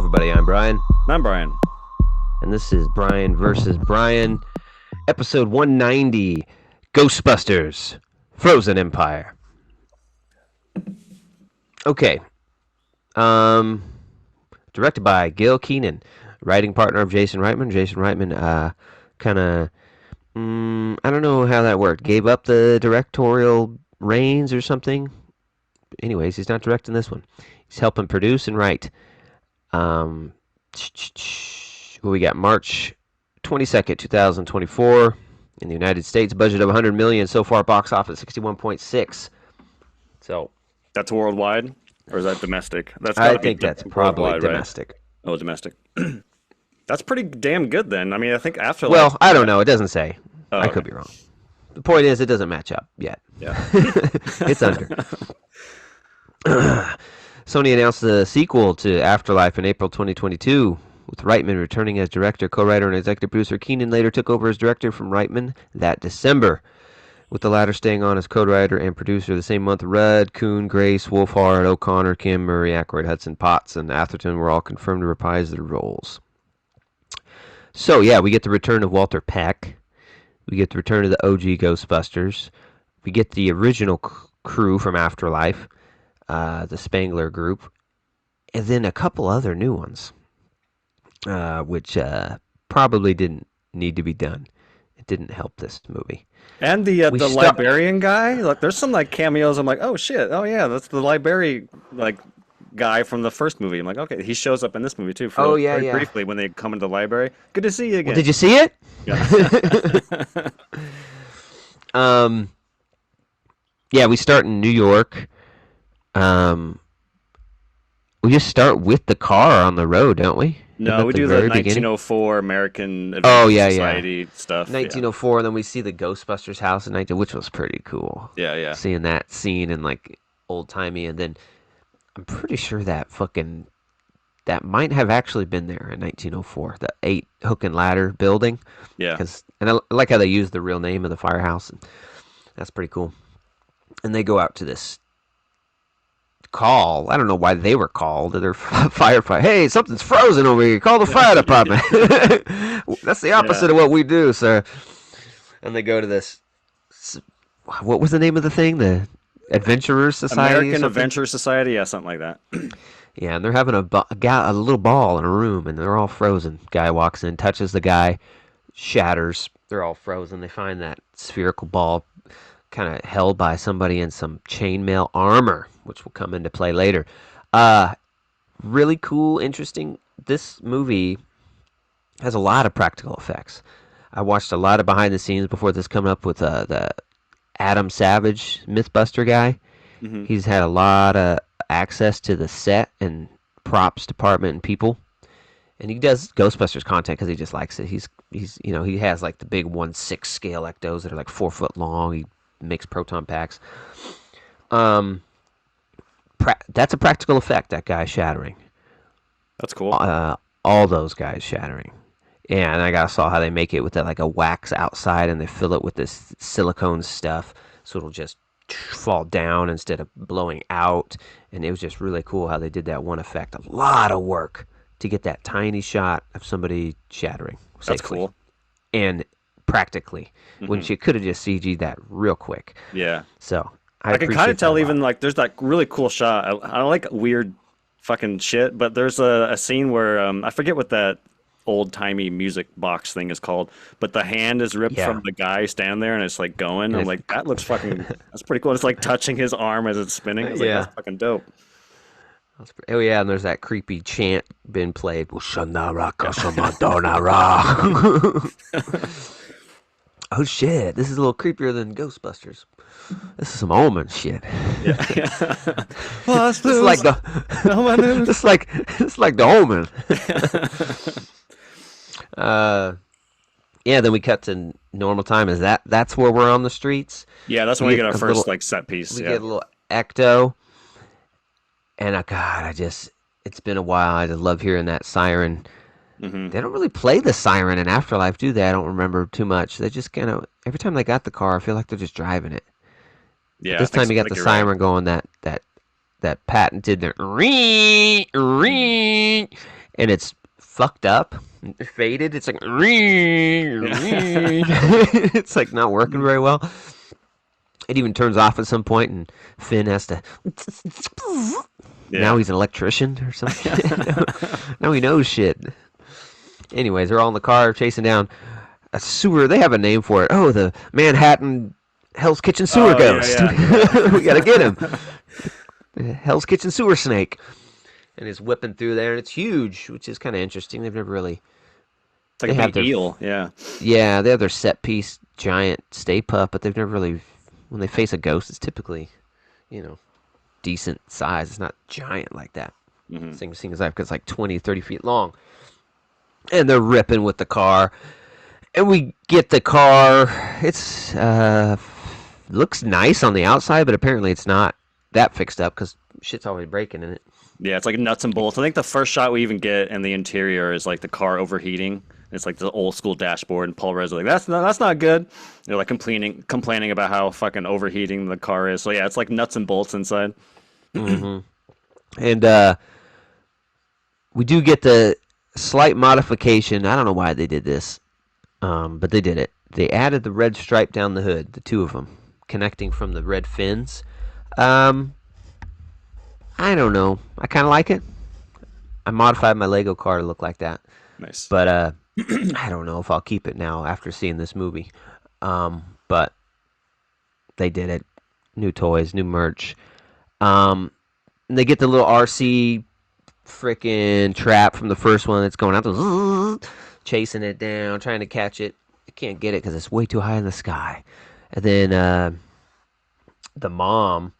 everybody. I'm Brian. I'm Brian. And this is Brian versus Brian, episode 190, Ghostbusters, Frozen Empire. Okay. Directed by Gil Keenan, writing partner of Jason Reitman. Jason Reitman, kind of, I don't know how that worked. Gave up the directorial reins or something. Anyways, he's not directing this one. He's helping produce and write. What we got? March 22nd, 2024 in the United States. Budget of $100 million. So far, box office 61.6. So that's worldwide, or is that domestic? I think that's probably domestic. Right? Oh, domestic. That's pretty damn good then. I mean, I think Afterlife. Well, I don't know. It doesn't say. Oh, I could be wrong. The point is, it doesn't match up yet. Yeah. It's under. Sony announced the sequel to Afterlife in April 2022, with Reitman returning as director, co-writer, and executive producer. Keenan later took over as director from Reitman that December, with the latter staying on as co-writer and producer the same month. Rudd, Kuhn, Grace, Wolfhard, O'Connor, Kim, Murray, Aykroyd, Hudson, Potts, and Atherton were all confirmed to reprise their roles. So, yeah, we get the return of Walter Peck. We get the return of the OG Ghostbusters. We get the original crew from Afterlife, the Spangler group, and then a couple other new ones, which probably didn't need to be done. It didn't help this movie. And the librarian guy. Like, there's some like cameos. I'm like, oh shit, oh yeah, that's the library guy from the first movie. I'm like, okay, he shows up in this movie too. Very briefly when they come into the library. Good to see you again. Well, did you see it? Yeah. Yeah, we start in New York. We just start with the car on the road, don't we? No, we do the 1904 American Society stuff. 1904, and then we see the Ghostbusters house in 19, which was pretty cool. Yeah. Seeing that scene in like old timey, and then I'm pretty sure that might have actually been there in 1904. The 8 hook and ladder building. Yeah. And I like how they use the real name of the firehouse, and that's pretty cool. And they go out to this call. I don't know why they were called. They're firefighter. Hey, something's frozen over here. Call the fire department. That's the opposite of what we do, sir. And they go to this. What was the name of the thing? The Adventurers Society. American Adventure Society. Yeah, something like that. Yeah, and they're having a little ball in a room, and they're all frozen. Guy walks in, touches the guy, shatters. They're all frozen. They find that spherical ball, kind of held by somebody in some chainmail armor, which will come into play later. Really cool, interesting. This movie has a lot of practical effects. I watched a lot of behind the scenes before this coming up with the Adam Savage Mythbuster guy. Mm-hmm. He's had a lot of access to the set and props department and people. And he does Ghostbusters content because he just likes it. He has like the big 1/6 scale ectos that are like 4 foot long. He makes proton packs. That's a practical effect, that guy shattering. That's cool. All those guys shattering. Yeah, and I saw how they make it with that, like a wax outside, and they fill it with this silicone stuff so it'll just fall down instead of blowing out. And it was just really cool how they did that one effect. A lot of work to get that tiny shot of somebody shattering safely. That's cool. And practically, when you could have just CG'd that real quick. Yeah. So I can kind of tell even like there's that really cool shot. I like weird fucking shit, but there's a scene where I forget what that old timey music box thing is called, but the hand is ripped from the guy standing there and it's like going. I'm like, that looks fucking. That's pretty cool. It's like touching his arm as it's spinning. I was like, that's fucking dope. Oh yeah, and there's that creepy chant been played. Oh shit, this is a little creepier than Ghostbusters. This is some Omen shit. Yeah. It's like the Omen. Yeah, then we cut to normal time. That's where we're on the streets? Yeah, that's when we get our first set piece. We get a little ecto. And it's been a while. I just love hearing that siren. Mm-hmm. They don't really play the siren in Afterlife, do they? I don't remember too much. They just kind of, every time they got the car, I feel like they're just driving it. Yeah. But this time you got the siren going, that patented their ring, and it's fucked up, faded. It's like Yeah. it's like not working very well. It even turns off at some point, and Finn has to. Now Yeah. he's an electrician or some shit. Now he knows shit. Anyways, they're all in the car chasing down a sewer. They have a name for it. Oh, the Manhattan Hell's Kitchen sewer Oh yeah, ghost. yeah, yeah. We gotta get him. Hell's Kitchen sewer snake, and he's whipping through there, and it's huge, which is kind of interesting. They've never really. It's like They a have big their eel. Yeah. yeah, they have their set piece giant Stay Puft, but they've never really. When they face a ghost, it's typically, you know, decent size. It's not giant like that. Hmm. Same as I've, because it's like 20, 30 feet long. And they're ripping with the car. And we get the car. It's looks nice on the outside, but apparently it's not that fixed up because shit's always breaking in it. Yeah, it's like nuts and bolts. I think the first shot we even get in the interior is like the car overheating. It's like the old school dashboard, and Paul Rudd's like, that's not good." They're like complaining about how fucking overheating the car is. So yeah, it's like nuts and bolts inside. And we do get the slight modification. I don't know why they did this, but they did it. They added the red stripe down the hood, the two of them, connecting from the red fins. Um, I don't know. I kind of like it. I modified my Lego car to look like that, Nice. but I don't know if I'll keep it now after seeing this movie. But they did it. New toys, new merch. Um, and they get the little RC freaking trap from the first one that's going out, chasing it down, trying to catch it. I can't get it because it's way too high in the sky. And then the mom,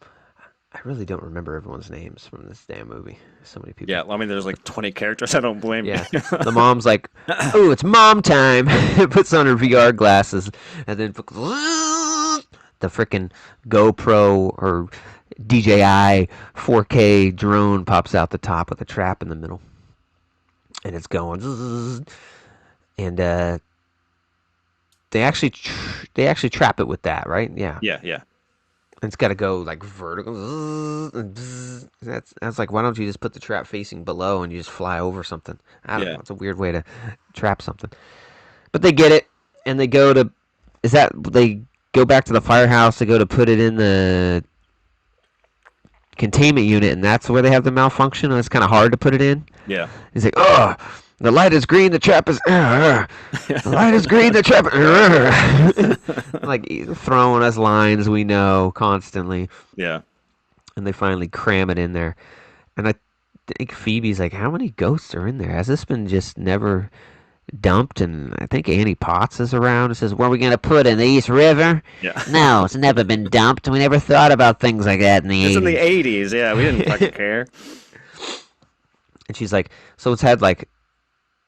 I really don't remember everyone's names from this damn movie. So many people. Yeah, I mean, there's like 20 characters. I don't blame Yeah. you. The mom's like, "Oh, it's mom time." Puts on her VR glasses and then the freaking GoPro or DJI 4K drone pops out the top with a trap in the middle. And it's going and they actually trap it with that, right? Yeah. Yeah, yeah, And it's got to go like vertical. That's like, why don't you just put the trap facing below and you just fly over something? I don't yeah. know. It's a weird way to trap something. But they get it, and they go to. Is that they go back to the firehouse? They go to put it in the containment unit, and that's where they have the malfunction. And it's kind of hard to put it in. Yeah. He's like, "Oh, the light is green. The trap is. The light is green. The trap." Like throwing us lines we know constantly, Yeah. and they finally cram it in there. And I think Phoebe's like, "How many ghosts are in there? Has this been just never dumped?" And I think Annie Potts is around and says, "Where are we gonna put it? In the East River?" Yeah. No, it's never been dumped. We never thought about things like that in the It's in the 80s. 80s. Yeah, we didn't fucking care. And she's like, "So it's had like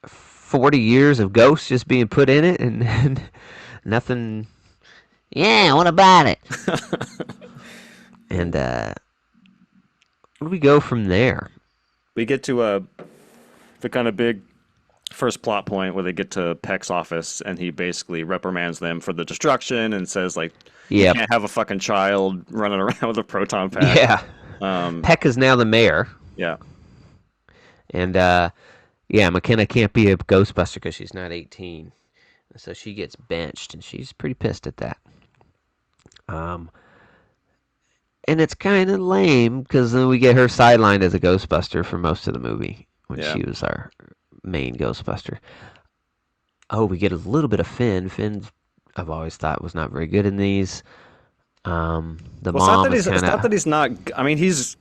40 years of ghosts just being put in it, and nothing." Yeah, what about it? And where do we go from there? We get to the kind of big first plot point where they get to Peck's office and he basically reprimands them for the destruction and says like you Yep. can't have a fucking child running around with a proton pack. Yeah. Um, Peck is now the mayor, yeah. and yeah, McKenna can't be a Ghostbuster because she's not 18, so she gets benched, and she's pretty pissed at that. Um, and it's kind of lame because then we get her sidelined as a Ghostbuster for most of the movie when Yeah. she was our main Ghostbuster. Oh, we get a little bit of Finn. Finn, I've always thought was not very good in these. The Well, it's not mom that is he's it's kind not that of he's not I mean he's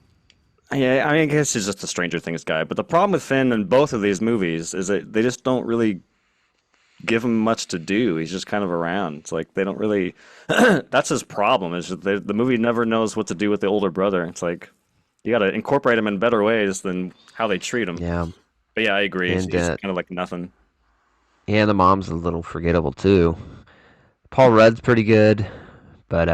yeah, I mean I guess he's just a Stranger Things guy, but the problem with Finn in both of these movies is that they just don't really give him much to do. He's just kind of around. It's like they don't really. That's his problem. Is that the movie never knows what to do with the older brother. It's like you got to incorporate him in better ways than how they treat him. yeah, But yeah, I agree. and He's kind of like nothing. yeah, the mom's a little forgettable too. Paul Rudd's pretty good, but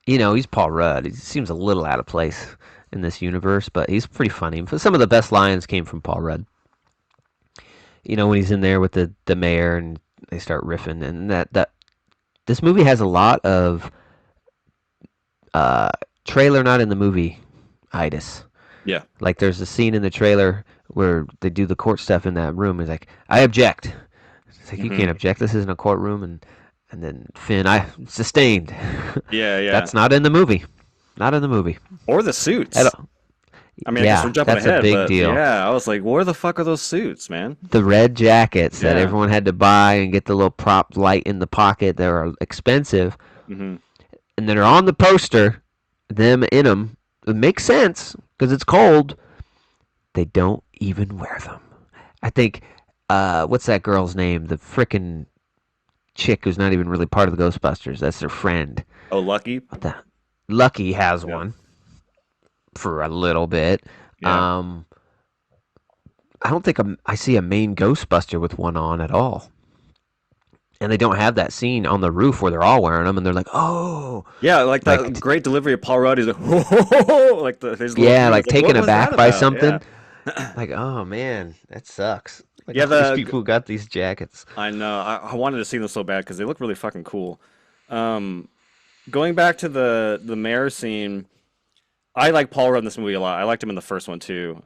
he's Paul Rudd. He seems a little out of place in this universe, but he's pretty funny. Some of the best lines came from Paul Rudd. When he's in there with the mayor and they start riffing, and that this movie has a lot of trailer not in the movie itis. Yeah. Like there's a scene in the trailer where they do the court stuff in that room. He's like, I object. It's like you Hmm. can't object. This isn't a courtroom. And then Finn, I sustained. Yeah, yeah. That's not in the movie. Not in the movie Or the at suits. all. I mean, I guess we're Yeah, jumping that's a ahead, big but deal. yeah, I was like, where the fuck are those suits, man? The red jackets that Yeah. everyone had to buy and get the little prop light in the pocket. They were expensive, Hmm. and then they're on the poster. Them in them. It makes sense because it's cold. They don't even wear them. I think, what's that girl's name? The frickin' chick who's not even really part of the Ghostbusters. That's their friend. Oh, Lucky. What the? Lucky has Yeah. one for a little bit. Yeah. Um, I don't think I see a main Ghostbuster with one on at all. And they don't have that scene on the roof where they're all wearing them, and they're like, "Oh, Yeah, like like that great delivery of Paul Rudd. He's like, ho, ho, ho, ho, like his little yeah, thing. I like was like, what taken was that aback by about? Yeah. something." Like, oh man, that sucks. Like Yeah, all these people who got these jackets. I know. I wanted to see them so bad because they look really fucking cool. Um, Going back to the mayor scene, I like Paul Rudd in this movie a lot. I liked him in the first one too.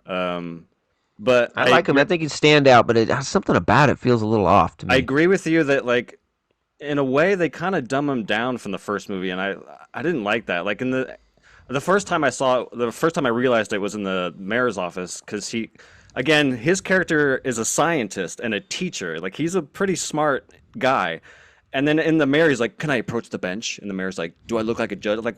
But I like him. I think he'd stand out, but something about it feels a little off to I me. agree with you that like in a way they kind of dumb him down from the first movie, and I didn't like that. Like in the first time I saw it, the first time I realized it was in the mayor's office because he, again, his character is a scientist and a teacher. Like he's a pretty smart guy. And then in the mayor, he's like, "Can I approach the bench?" And the mayor's like, "Do I look like a judge?" Like,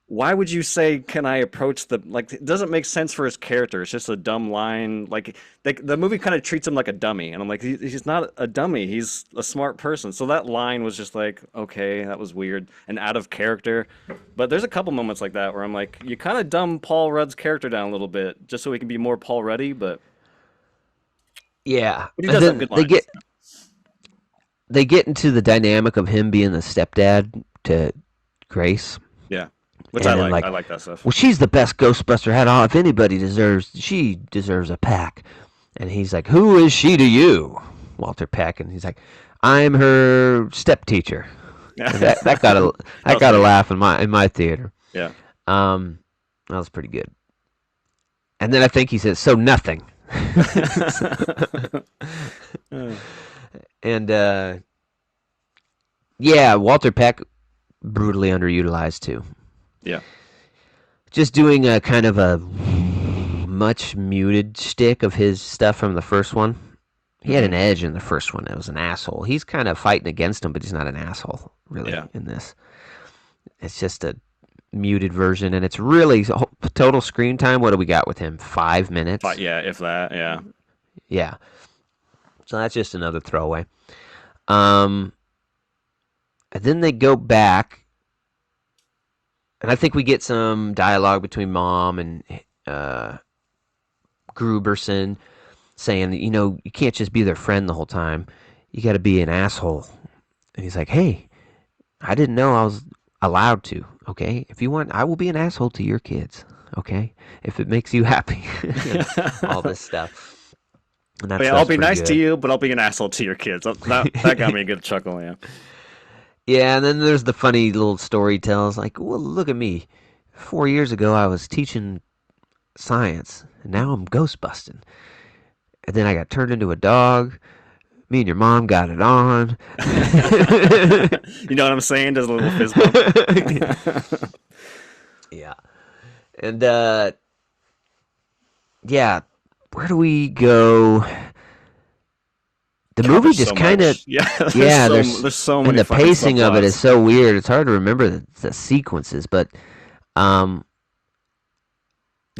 why would you say, "Can I approach the?" Like, it doesn't make sense for his character. It's just a dumb line. Like, the movie kind of treats him like a dummy, and I'm like, he's not a dummy. He's a smart person. So that line was just like, okay, that was weird and out of character. But there's a couple moments like that where I'm like, you kind of dumb Paul Rudd's character down a little bit just so he can be more Paul Ruddy. Yeah, But he and does have then good lines. they get into the dynamic of him being the stepdad to Grace, Yeah, which I and then like. like, I like that stuff. well, she's the best Ghostbuster at all. If anybody deserves, she deserves a pack. And he's like, who is she to you, Walter Peck? And he's like, I'm her step teacher. Yeah, And that got a that that was got a pretty good. laugh in my theater. Yeah. Um, that was pretty good. And then I think he says, so nothing. And yeah, Walter Peck brutally underutilized too. Yeah. Just doing a kind of a much muted shtick of his stuff from the first one. He had Hmm. an edge in the first one. It was an asshole. He's kind of fighting against him, but he's not an asshole really Yeah. in this. It's just a muted version, and it's really total screen time. What do we got with him? 5 minutes. But yeah, if that. Yeah. Yeah. So that's just another throwaway. Um, and then they go back, and I think we get some dialogue between Mom and uh, Gruberson saying, you can't just be their friend the whole time. You got to be an asshole. And he's like, hey, I didn't know I was allowed to. Okay, if you want, I will be an asshole to your kids. Okay, if it makes you happy. All this stuff, and that But yeah, I'll stuff's be pretty nice to good. you, but I'll be an asshole to your kids. That got me a good chuckle. Yeah. Yeah, and then there's the funny little story tells, like, well, look at me. 4 years ago, I was teaching science, and now I'm ghost busting. And then I got turned into a dog. Me and your mom got it on. You know what I'm saying? Does a little fist bump. Yeah. And, yeah, where do we go? The God, movie there's just so kind of, much. Yeah, yeah, there's so and many the fucking pacing of it is subplots. so weird. It's hard to remember the sequences, but um,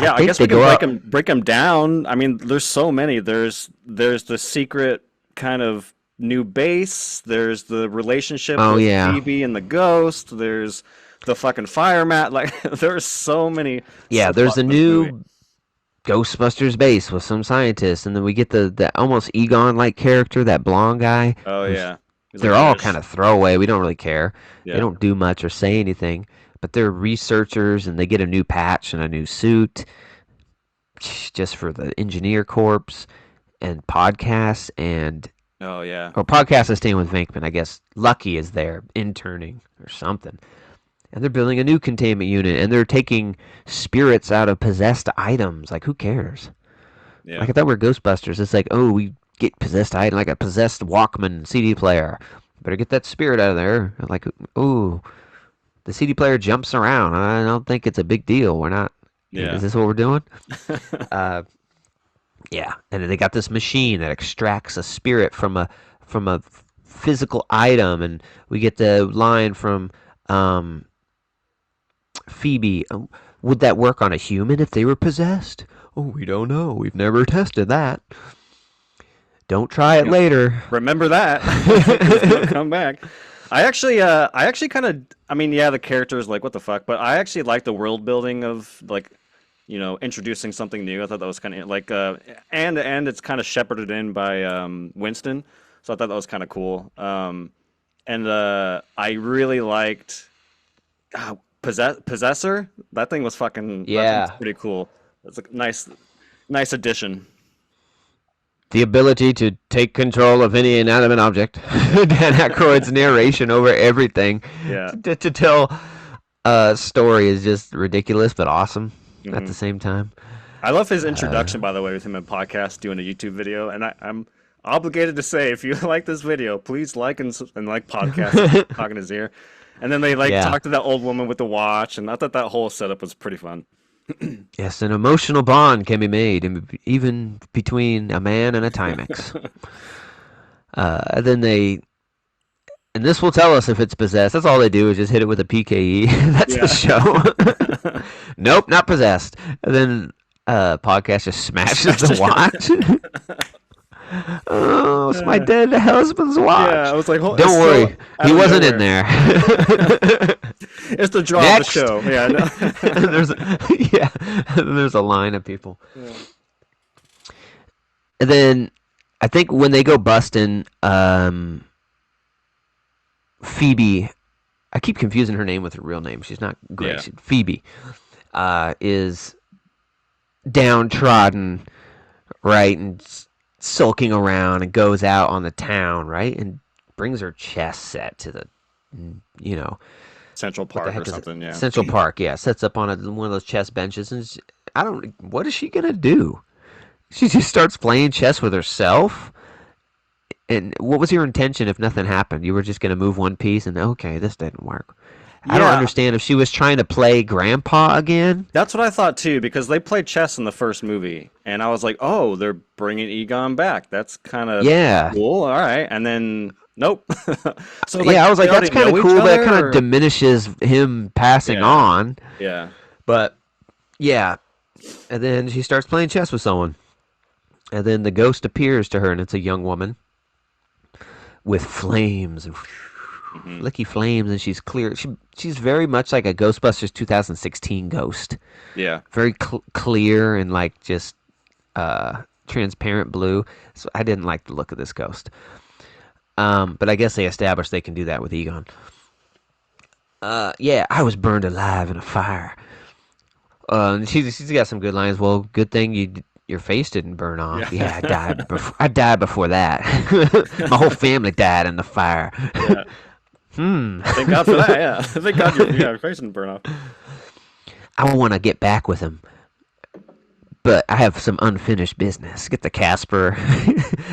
I Yeah, I think guess they we can go up. break them down. I mean, there's so many. There's the secret kind of new base. There's the relationship Oh with yeah, Phoebe and the ghost. There's the fucking fire mat. Like there's so many yeah. There's subplots a to this movie. new Ghostbusters base with some scientists, and then we get the almost Egon like character, that blonde guy. Oh Who's yeah, he's like they're a all kind of throwaway. We don't really care. They yeah. don't do much or say anything, but they're researchers, and they get a new patch and a new suit just for the engineer corps and podcasts and Oh yeah. or podcast is staying with Venkman. I guess Lucky is there interning or something. And they're building a new containment unit, and they're taking spirits out of possessed items. Like, who cares? Like, Yeah. I thought we were Ghostbusters. It's like, oh, we get possessed item, like a possessed Walkman CD player. Better get that spirit out of there. Like, oh, the CD player jumps around. I don't think it's a big deal. We're not. Is Yeah. this what we're doing? Uh, yeah. And then they got this machine that extracts a spirit from a physical item, and we get the line from um, Phoebe. Would that work on a human if they were possessed? Oh, we don't know. We've never tested that. Don't try it Yep. later. Remember that because they'll come back. I actually kind of, I mean, yeah, the characters like what the fuck, but I actually like the world building of like, introducing something new. I thought that was kind of like, and it's kind of shepherded in by Winston, so I thought that was kind of cool. And I really liked Possessor. That thing was Yeah. pretty cool. It's a nice addition. The ability to take control of any inanimate object. Dan Aykroyd's narration over everything Yeah. to tell a story is just ridiculous but awesome at hmm the same time. I love his Uh, introduction, by the way, with him in podcast doing a YouTube video, and I'm obligated to say, if you like this video, please like and like podcast talking his ear, and then they like yeah. talk to that old woman with the watch, and I thought that whole setup was pretty fun. Yes, an emotional bond can be made, even between a man and a Timex. Then and this will tell us if it's possessed. That's all they do is just hit it with a PKE. That's the Yeah. show. Nope, not possessed. And then podcast just smashes the watch. Oh, it's my dead husband's Yeah, watch. I was like, it's Don't still worry, out he of wasn't in nowhere. there. It's the draw of the Next. show. Yeah, I know. there's yeah, there's a line of people. Yeah. And then I think when they go busting, Phoebe, I keep confusing her name with her real name. She's not Yeah. Grace. Phoebe is downtrodden, right, and sulking around, and goes out on the town, right, and brings her chess set to the, you know, Central what the Park or heck is it? something. Yeah. Central Park. Yeah, sets up on one of those chess benches, and I don't. What is she gonna do? She just starts playing chess with herself. And what was your intention if nothing happened? You were just going to move one piece and okay, this didn't work. I don't Yeah, understand if she was trying to play Grandpa again. that's what I thought too, because they played chess in the first movie, and I was like, "Oh, they're bringing Egon back. That's kind of Yeah. cool. All right." And then, nope. So like, Yeah, I was like, they that's already kind of know each cool, but it other, kind of or diminishes him passing yeah, on. yeah, But yeah, and then she starts playing chess with someone. And then the ghost appears to her, and it's a young woman with flames and hmm flicky flames, and she's clear. She's very much like a Ghostbusters 2016 ghost. yeah, Very clear and like just transparent blue. So I didn't like the look of this ghost. But I guess they established they can do that with Egon. Yeah, I was burned alive in a fire. And she's got some good lines. Well, good thing your face didn't burn off. Yeah, yeah, I died before that. My whole family died in the fire. yeah. Hmm. Thank God for that. Yeah, thank God your face didn't burn off. I want to get back with him, but I have some unfinished business. Get the Casper.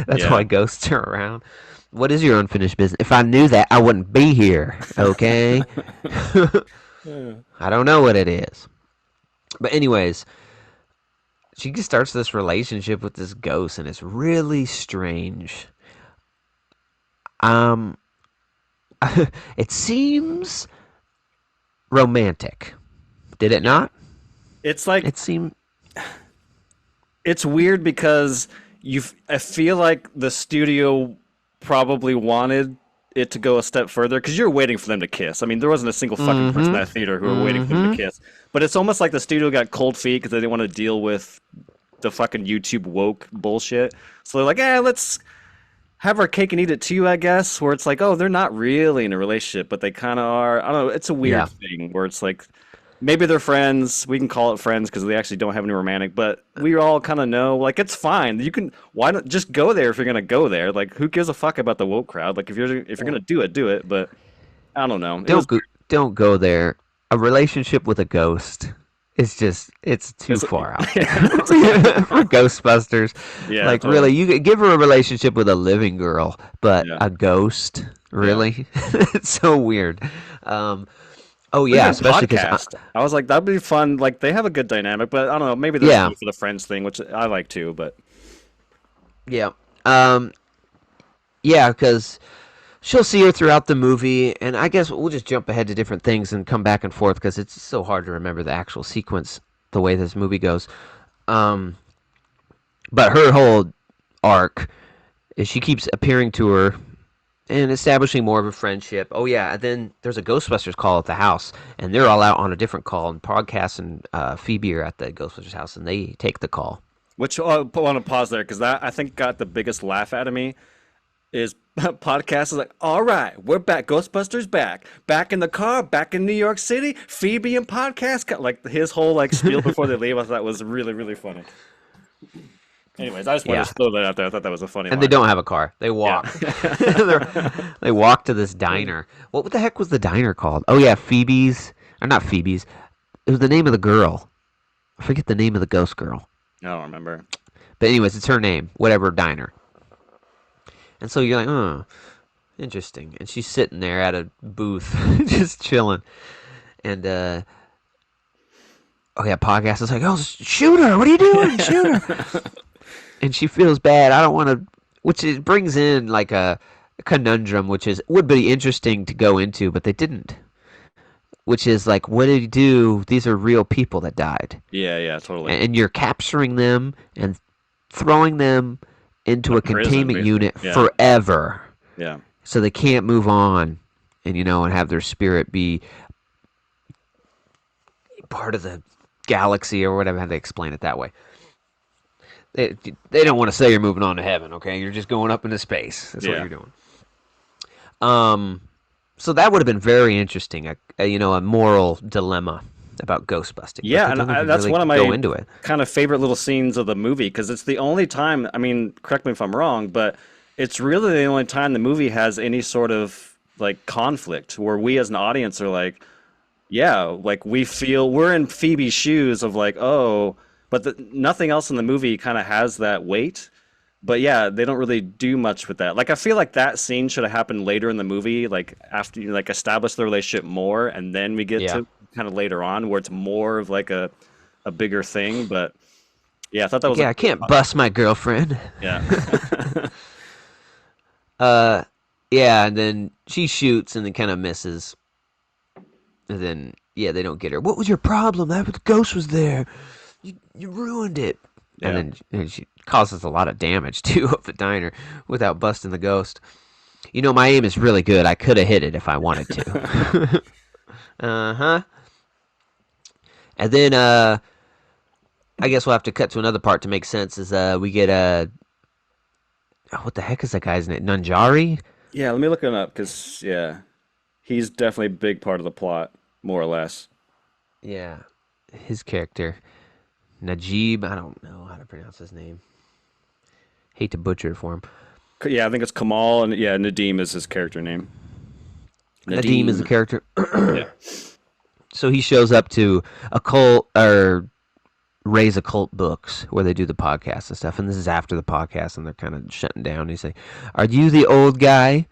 That's Yeah, why ghosts are around. What is your unfinished business? If I knew that, I wouldn't be here. Okay. yeah, I don't know what it is. But anyways, she just starts this relationship with this ghost, and it's really strange. Um, it seems romantic. Did it yeah. not? It's like It seemed. it's weird because I feel like the studio probably wanted it to go a step further because you're waiting for them to kiss. I mean, there wasn't a single fucking person in Mm-hmm. that theater who were waiting for them to Mm-hmm. kiss. But it's almost like the studio got cold feet because they didn't want to deal with the fucking YouTube woke bullshit. So they're like, let's have our cake and eat it too, I guess. Where it's like, oh, they're not really in a relationship, but they kind of are. I don't know. It's a weird Yeah. thing where it's like maybe they're friends. We can call it friends because they actually don't have any romantic. But we all kind of know, like, it's fine. You can why not just go there if you're gonna go there? Like, who gives a fuck about the woke crowd? Like, if you're gonna do it, do it. But I don't know. It was Don't go there. a relationship with a ghost is just it's too It's, far out there yeah, for Ghostbusters. yeah, Like really, totally. you could give her a relationship with a living girl, but Yeah, a ghost, yeah. really? It's so weird. Um, oh Or yeah, even especially because podcast. I was like, that'd be fun. Like they have a good dynamic, but I don't know. Maybe they're just yeah, doing it for the friends thing, which I like too. But yeah, um, yeah, because she'll see her throughout the movie, and I guess we'll just jump ahead to different things and come back and forth because it's so hard to remember the actual sequence the way this movie goes. Um, but her whole arc is she keeps appearing to her and establishing more of a friendship. Oh yeah, and then there's a Ghostbusters call at the house, and they're all out on a different call. And Podcast and Phoebe are at the Ghostbusters house, and they take the call. which I want to pause there because that I think got the biggest laugh out of me is podcast is like, all right, we're back. Ghostbusters back in the car, back in New York City. Phoebe and podcast, like his whole like spiel before they leave. I thought was really really funny. Anyways, I just wanted Yeah, to throw that out there. I thought that was a funny and they line. don't have a car; they Yeah. walk. They walk to this diner. What the heck was the diner called? Oh yeah, Phoebe's. Or not Phoebe's. It was the name of the girl. I forget the name of the ghost girl. I don't remember. But anyways, it's her name. Whatever diner. And so you're like, oh, interesting. And she's sitting there at a booth, just chilling. And oh yeah, Podcast is like, oh, shoot her! What are you doing? Shoot her! And she feels bad. I don't want to. Which it brings in like a conundrum, which is would be interesting to go into, but they didn't. Which is like, what did he do? These are real people that died, Yeah, yeah, totally. and you're capturing them and throwing them In into a a prison, containment basically. unit Yeah, forever, yeah. so they can't move on, and and have their spirit be part of the galaxy or whatever. How they explain it that way. They don't want to say you're moving on to heaven. Okay, you're just going up into space. That's what Yeah. you're doing. Um, so that would have been very interesting. A moral dilemma about ghost busting, but Yeah, they and don't even that's really one of go my into it. kind of favorite little scenes of the movie because it's the only time, I mean, correct me if I'm wrong, but it's really the only time the movie has any sort of like conflict where we as an audience are like, yeah, like we feel we're in Phoebe's shoes of like, oh, but nothing else in the movie kind of has that weight. But yeah, they don't really do much with that. Like I feel like that scene should have happened later in the movie, like after you like establish the relationship more, and then we get Yeah. to kind of later on where it's more of like a bigger thing. But yeah, I thought that Like, was a yeah, I can't bust my girlfriend. yeah, Uh, yeah, and then she shoots and then kind of misses, and then yeah, they don't get her. What was your problem? That the ghost was there. You ruined it. And yeah, then she causes a lot of damage too of the diner without busting the ghost. My aim is really good. I could have hit it if I wanted to. Uh-huh. And then I guess we'll have to cut to another part to make sense. Is we get what the heck is that guy's name? Nanjari? yeah. Let me look it up because yeah, he's definitely a big part of the plot, more or less. Yeah, his character Najib. I don't know how to pronounce his name. Hate to butcher it for him. Yeah, I think it's Kamal, and yeah, Nadim is his character name. Nadim is the Nadim. character. Yeah. So he shows up to a cult or Ray's occult books where they do the podcast and stuff. And this is after the podcast, and they're kind of shutting down. He's like, "Are you the old guy?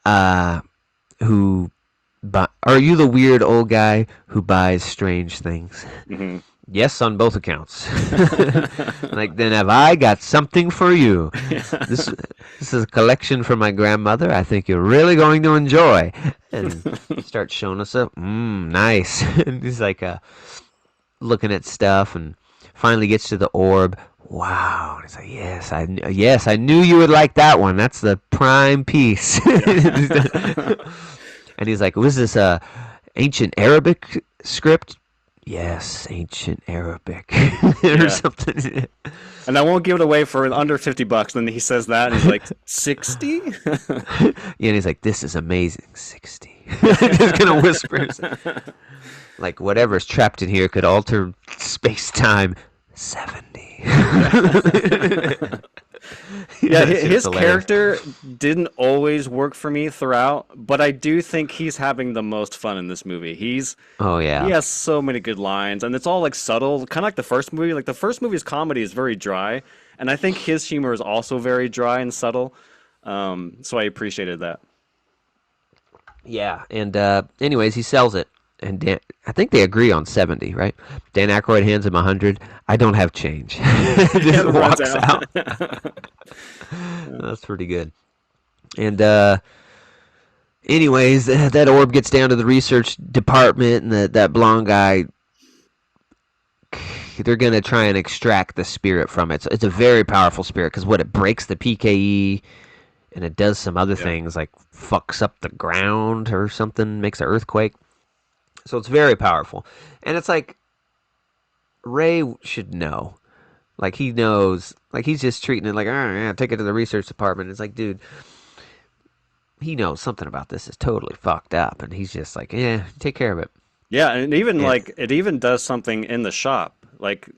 Uh, who? Are you the weird old guy who buys strange things?" Hmm. Yes, on both accounts. Like, then have I got something for you? This this is a collection from my grandmother. I think you're really going to enjoy. And starts showing us up. Nice. And he's like looking at stuff, and finally gets to the orb. Wow. And he's like, yes, I knew you would like that one. That's the prime piece. And he's like, was this a ancient Arabic script? Yes, ancient Arabic or Yeah. something. And I won't give it away for under $50. Then he says that, and he's like, 60? Yeah, and he's like, this is amazing. 60. Just kind of whispers. Like, whatever's trapped in here could alter space time. 70. Yeah, That shit was his hilarious. character didn't always work for me throughout, but I do think he's having the most fun in this movie. Oh He yeah. has so many good lines, and it's all like subtle, kind of like the first movie. Like the first movie's comedy is very dry, and I think his humor is also very dry and subtle. So I appreciated that. Yeah, and anyways, he sells it, and I think they agree on 70, right? Dan Aykroyd hands him 100. I don't have change. Just And runs walks out. out. That's pretty good. And anyways, that orb gets down to the research department, and that blonde guy. They're gonna try and extract the spirit from it. So it's a very powerful spirit because what it breaks the PKE, and it does some other Yeah. things like fucks up the ground or something, makes an earthquake. So it's very powerful. And it's like Ray should know. Like he knows. Like he's just treating it like, all right, yeah, take it to the research department. It's like, dude, he knows something about this is totally fucked up, and he's just like, yeah, take care of it. Yeah, and even And like it even does something in the shop. Like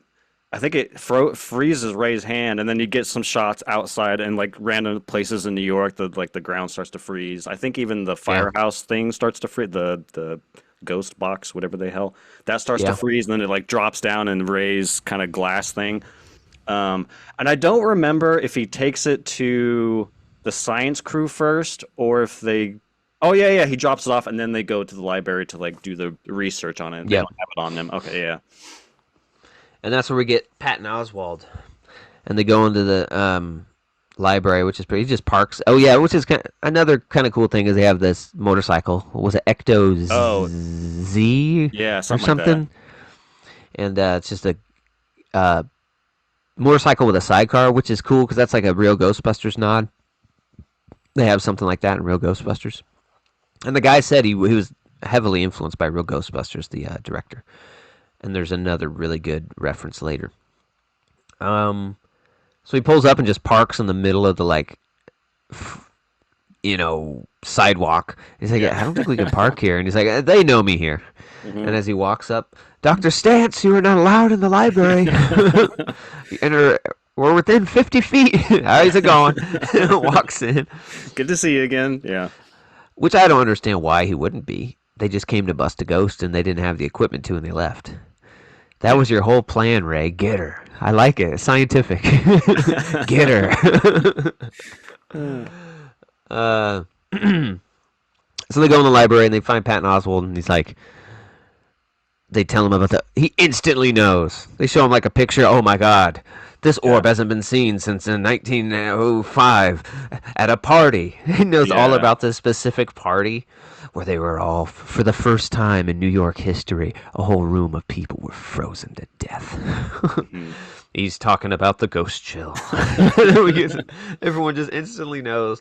I think it freezes Ray's hand, and then you get some shots outside and like random places in New York. The ground starts to freeze. I think even the yeah, firehouse thing starts to freeze. The ghost box, whatever the hell, that starts to yeah, freeze, and then it like drops down in Ray's kind of glass thing. And I don't remember if he takes it to the science crew first, or if they. Oh yeah, yeah, he drops it off, and then they go to the library to like do the research on it. They yep. don't have it on them. Okay, yeah. And that's where we get Patton Oswald, and they go into the library, which is pretty. He just parks. Oh yeah, which is another kind of cool thing is they have this motorcycle. What was it, Ecto Oh, Z yeah, or something like that. something? And it's just a uh, motorcycle with a sidecar, which is cool because that's like a real Ghostbusters nod. They have something like that in real Ghostbusters. And the guy said he was heavily influenced by real Ghostbusters, the director. And there's another really good reference later. Um, so he pulls up and just parks in the middle of the like, sidewalk. He's like, Yeah. I don't think we can park here. And he's like, they know me here. And Hmm. as he walks up, Dr. Stantz, you are not allowed in the library. And we're within 50 feet. How's it going? Walks in. Good to see you again. Yeah. Which I don't understand why he wouldn't be. They just came to bust a ghost and they didn't have the equipment to and they left. That Yeah. was your whole plan, Ray. Get her. I like it. It's scientific. Get her. uh, so they go in the library and they find Patton Oswald and he's like, they tell him about he instantly knows. They show him like a picture. Oh my god. This Yeah. orb hasn't been seen since in 1905 at a party. He knows all Yeah. about this specific party where they were all, for the first time in New York history, a whole room of people were frozen to death. Hmm. He's talking about the ghost chill. Everyone just instantly knows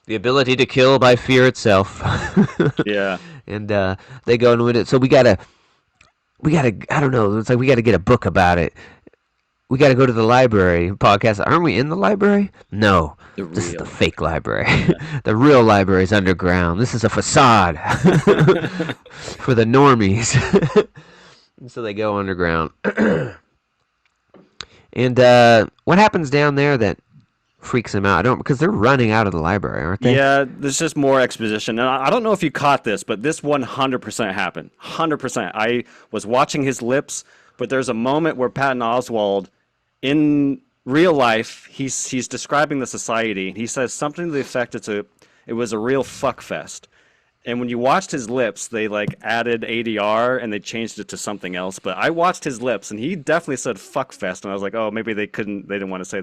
the ability to kill by fear itself. Yeah. And they go into it. So we gotta I don't know, it's like we gotta get a book about it. We gotta go to the library podcast. Aren't we in the library? No. The This is the real. fake library. Yeah. The real library is underground. This is a facade for the normies. And so they go underground. And what happens down there that freaks them out? I don't because they're running out of the library, aren't they? Yeah, there's just more exposition. And I don't know if you caught this, but this 100% happened. 100%. I was watching his lips, but there's a moment where Patton Oswald, in real life, he's describing the society. And he says something to the effect it was a real fuck fest. And when you watched his lips, they like added ADR and they changed it to something else. But I watched his lips and he definitely said fuck fest. And I was like, oh, maybe they didn't want to say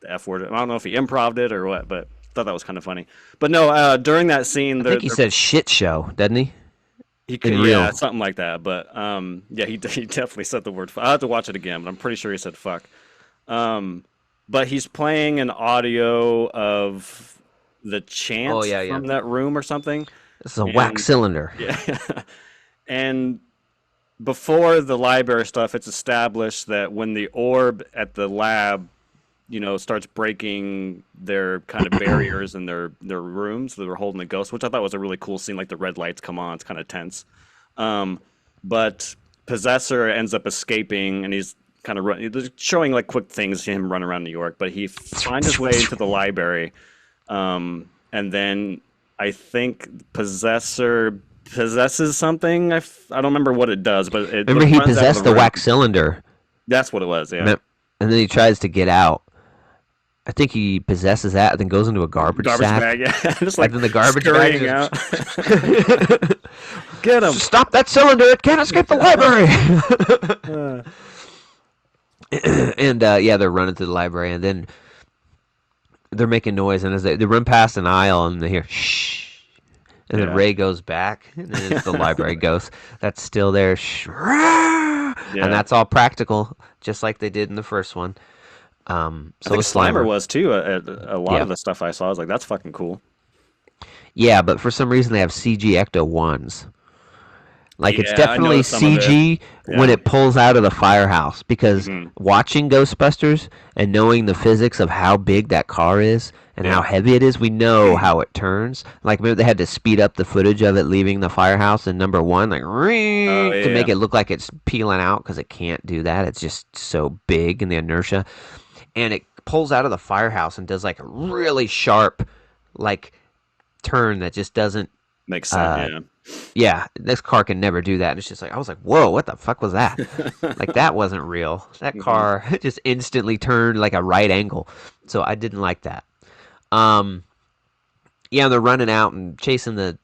the F word. I don't know if he improved it or what, but thought that was kind of funny. But no, during that scene, I think he said shit show, doesn't he? he In could, yeah, real. something like that. But yeah, he definitely said the word. I have to watch it again, but I'm pretty sure he said fuck. Um, but he's playing an audio of the Oh chant yeah, yeah. from that room or something, This is a wax and cylinder. yeah, and before the library stuff, it's established that when the orb at the lab, starts breaking their kind of barriers in their rooms, they were holding the ghost, which I thought was a really cool scene. Like the red lights come on, it's kind of tense. Um, but Possessor ends up escaping, and he's kind of they're showing like quick things to him running around New York, but he finds his way into the library, and then I think Possessor possesses something. I don't remember what it does, but it Remember, like he runs out of the possessed the room. wax cylinder, That's what it was. Yeah, and then he tries to get out. I think he possesses that, and then goes into a garbage garbage sack, bag. Yeah, just and like then the garbage bag scurrying out. just Get him. stop that cylinder! It can't escape the library. And yeah, they're running through the library, and then they're making noise, and as they run past an aisle, and they hear shh, and then Yeah. Ray goes back, and then it's the library ghost that's still there, shh, and Yeah. that's all practical, just like they did in the first one. I So think the Slimer Slimer, was too. A lot yeah, of the stuff I saw, I was like, that's fucking cool. yeah, but for some reason they have CG Ecto ones. Like it's Yeah, I definitely noticed some of it. CG when Yeah. it pulls out of the firehouse because Hmm. watching Ghostbusters and knowing the physics of how big that car is and how Yeah. heavy it is, we know how it turns. Like maybe they had to speed up the footage of it leaving the firehouse in number one, like Oh to yeah. make it look like it's peeling out because it can't do that. It's just so big in the inertia, and it pulls out of the firehouse and does like a really sharp, like turn that just doesn't Makes sense. uh, Yeah. yeah, this car can never do that. And it's just like I was like, whoa, what the fuck was that? Like that wasn't real. That Hmm. car just instantly turned like a right angle. So I didn't like that. Um, yeah, they're running out and chasing the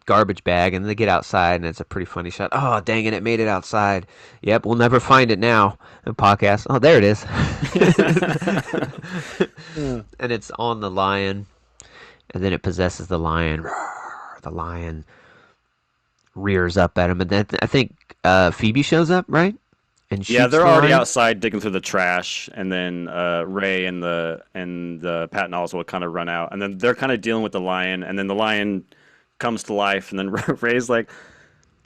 garbage bag, and they get outside, and it's a pretty funny shot. Oh, dang it made it outside. Yep, we'll never find it now. And podcast. Oh, there it is. Yeah. And it's on the lion, and then it possesses the lion. The lion rears up at him, and then I think Phoebe shows up, right, and Yeah, shoots they're the already lion. outside digging through the trash, and then Ray and the Patton Oswalt kind of run out, and then they're kind of dealing with the lion, and then the lion comes to life, and then Ray's like,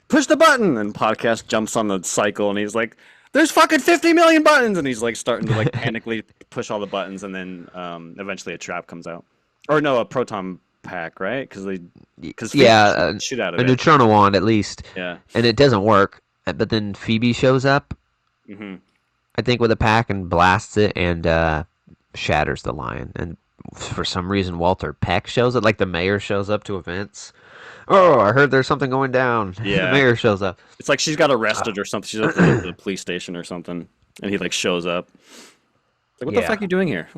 "Push the button," and Podcast jumps on the cycle, and he's like, "There's fucking 50 million buttons," and he's like starting to like panically push all the buttons, and then eventually a trap comes out, or no, a proton pack, right? Because Phoebe Yeah, shoots the shit out of a it. neutrino wand at least, Yeah. and it doesn't work. But then Phoebe shows up, Hmm. I think, with a pack and blasts it and shatters the lion. And for some reason, Walter Peck shows up, like the mayor shows up to events. Oh, I heard there's something going down. The Yeah. mayor shows up. It's like she's got arrested or something. She's at the police station or something, and he like shows up. Like, what the Yeah. fuck are you doing here?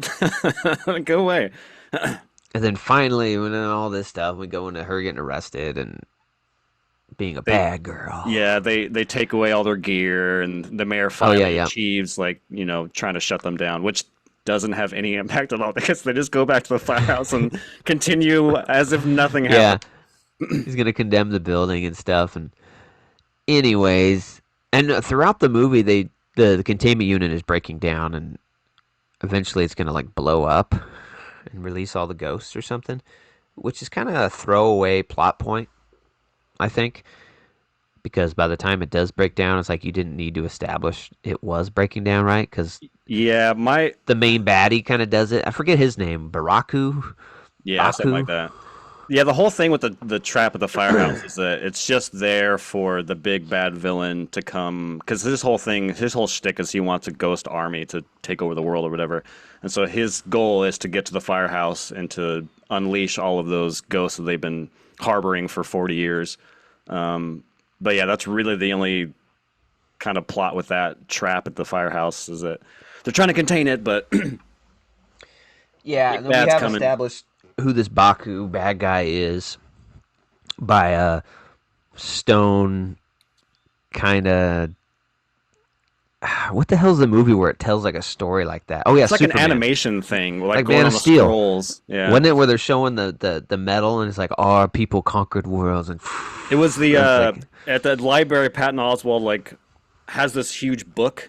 Go away. And then finally, when all this stuff, we go into her getting arrested and being a They bad girl. Yeah, they take away all their gear, and the mayor Oh yeah, finally yeah, achieves like trying to shut them down, which doesn't have any impact at all because they just go back to the firehouse and continue as if nothing yeah. happened. He's gonna condemn the building and stuff. And anyways, and throughout the movie, the containment unit is breaking down, and eventually it's gonna like blow up and release all the ghosts or something, which is kind of a throwaway plot point, I think, because by the time it does break down, it's like you didn't need to establish it was breaking down, right? Because Yeah, the main baddie kind of does it. I forget his name, something like Baku. that. Yeah, the whole thing with the trap at the firehouse is that it's just there for the big bad villain to come, because his whole shtick is he wants a ghost army to take over the world or whatever, and so his goal is to get to the firehouse and to unleash all of those ghosts that they've been harboring for 40 years. But yeah, that's really the only kind of plot with that trap at the firehouse is that they're trying to contain it, but Yeah, big and then we bad's have coming. established who this Baku bad guy is by a stone kind of. What the hell's the movie where it tells like a story like that? Oh yeah, It's like an Superman, animation thing, like like going Man on of the Steel. scrolls. Yeah. Wasn't it where they're showing the metal and it's like our people conquered worlds and It was the it's like at the library. Patton Oswalt like has this huge book,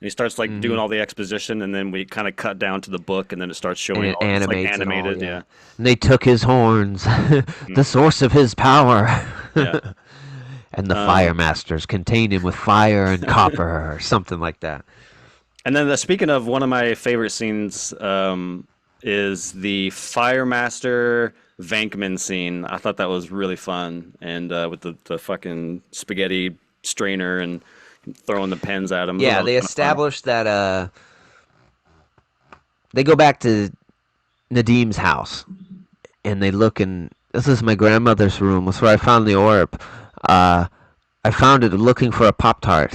and he starts like doing all the exposition, and then we kind of cut down to the book, and then it starts and showing it all it's like animates and all. animated. Yeah, Yeah, and they took his horns, the Mm. source of his power. Yeah. And the fire Um, masters contained him with fire and copper or something like that. and then speaking of one of my favorite scenes, is the Fire Master Venkman scene. I thought that was really fun, and with the fucking spaghetti strainer and throwing the pens at him. I thought Yeah, that was they kind of fun. established that they go back to Nadim's house and they look and this is my grandmother's room. That's where I found the orb. Uh, I found it looking for a Pop Tart.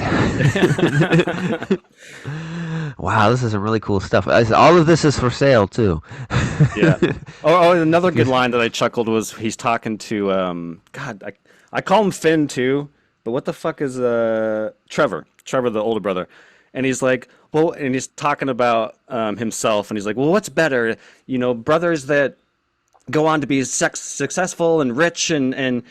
Wow, this is some really cool stuff. All of this is for sale too. Yeah. Oh, another good line that I chuckled was he's talking to God, I call him Finn too, but what the fuck is Trevor? Trevor, the older brother. And he's like, well, and he's talking about himself, and he's like, well, what's better, brothers that go on to be successful and rich and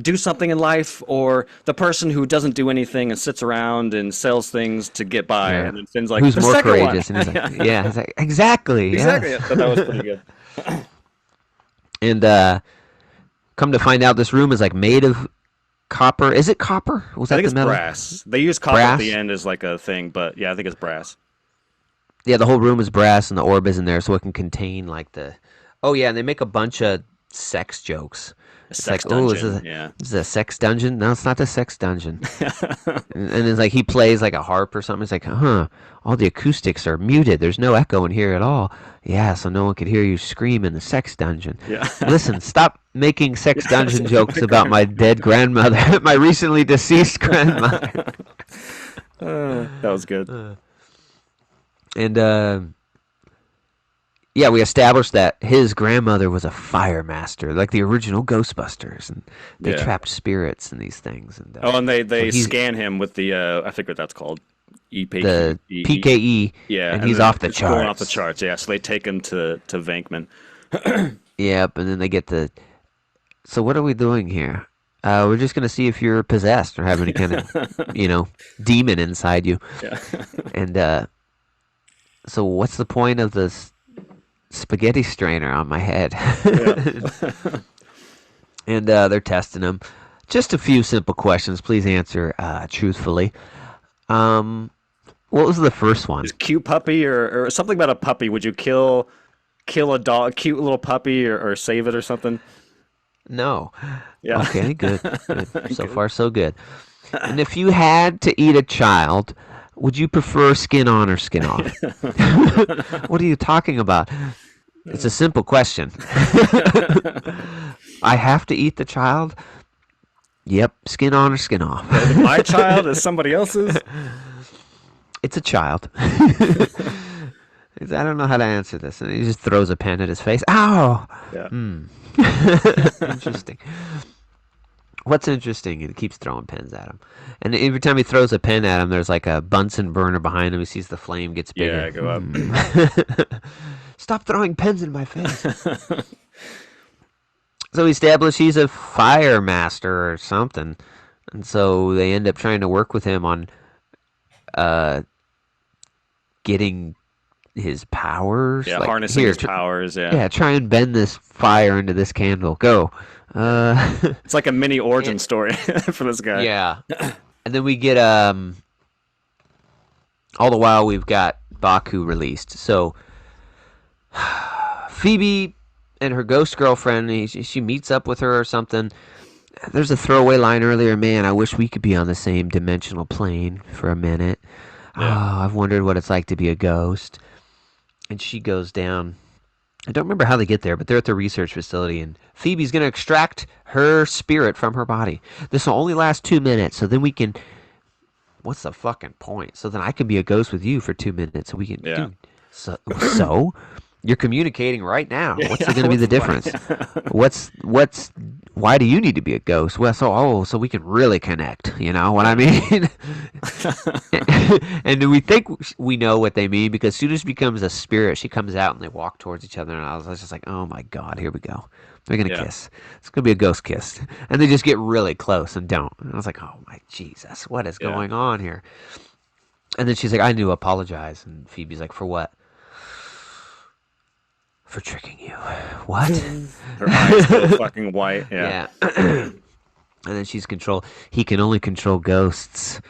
do something in life, or the person who doesn't do anything and sits around and sells things to get by? Yeah. And then Finn's like, Who's the more second one. courageous? And he's like, yeah, he's like, exactly, Exactly. I yes. thought that was pretty good. And come to find out, this room is like made of copper. Is it copper? Was I that think the it's metal? brass. They use copper at the Brass? end as like a thing, but yeah, I think it's brass. Yeah, the whole room is brass, and the orb is in there, so it can contain like the. Oh yeah, and they make a bunch of sex jokes. A It's like, sex oh, dungeon. Yeah. this is a sex dungeon? No, it's not the sex dungeon. And it's like he plays like a harp or something. It's like, huh, all the acoustics are muted. There's no echo in here at all. Yeah, so no one could hear you scream in the sex dungeon. Yeah. Listen, stop making sex dungeon jokes about my dead grandmother, my recently deceased grandmother. That was good. And yeah, we established that his grandmother was a fire master, like the original Ghostbusters, and they Yeah. trapped spirits and these things. And Oh, and so they he's scan him with the I forget what that's called. the EPK. PKE, Yeah, and and he's then off the it's going off the charts. charts. Yeah, so they take him to Venkman. Yep, and then they get the. So what are we doing here? We're just gonna see if you're possessed or have any kind of, demon inside you. Yeah. And so what's the point of this spaghetti strainer on my head? Yeah. And they're testing him. Just a few simple questions. Please answer truthfully. What was the first one? Is cute puppy or something about a puppy? Would you kill a dog, cute little puppy, or save it or something? No. Yeah. Okay, good. Good. So Good. far, so good. And if you had to eat a child, would you prefer skin on or skin off? What are you talking about? It's a simple question. I have to eat the child? Yep, skin on or skin off. Is it my child is somebody else's? It's a child. I don't know how to answer this. And he just throws a pen at his face. Ow! Yeah. Interesting. What's interesting? He keeps throwing pens at him. And every time he throws a pen at him, there's like a Bunsen burner behind him. He sees the flame gets Yeah, bigger. go up. Stop throwing pens in my face. So we establish he's a fire master or something. And so they end up trying to work with him on uh, getting his powers. Yeah, Like, harnessing here, his powers. Yeah. yeah, try and bend this fire into this candle. Go. It's like a mini origin story for this guy. Yeah. And then we get all the while we've got Baku released. So Phoebe and her ghost girlfriend, she meets up with her or something. There's a throwaway line earlier, man, I wish we could be on the same dimensional plane for a minute. Yeah. Oh, I've wondered what it's like to be a ghost. And she goes down. I don't remember how they get there, but they're at the research facility, and Phoebe's going to extract her spirit from her body. This will only last 2 minutes, so then we can. What's the fucking point? So then I can be a ghost with you for 2 minutes, so we can. Yeah. Dude, so you're communicating right now. Yeah, What's going to be the difference? What's why do you need to be a ghost? Well, so we can really connect. You know what I mean? And we think we know what they mean because as soon as she becomes a spirit, she comes out and they walk towards each other. And I was just like, oh my god, here we go. They're gonna Yeah. kiss. It's gonna be a ghost kiss, and they just get really close and don't. And I was like, oh my Jesus, what is Yeah. going on here? And then she's like, I need to apologize. And Phoebe's like, for what? For tricking you. What? Her eyes go fucking white. Yeah. Yeah. And then she's control. He can only control ghosts,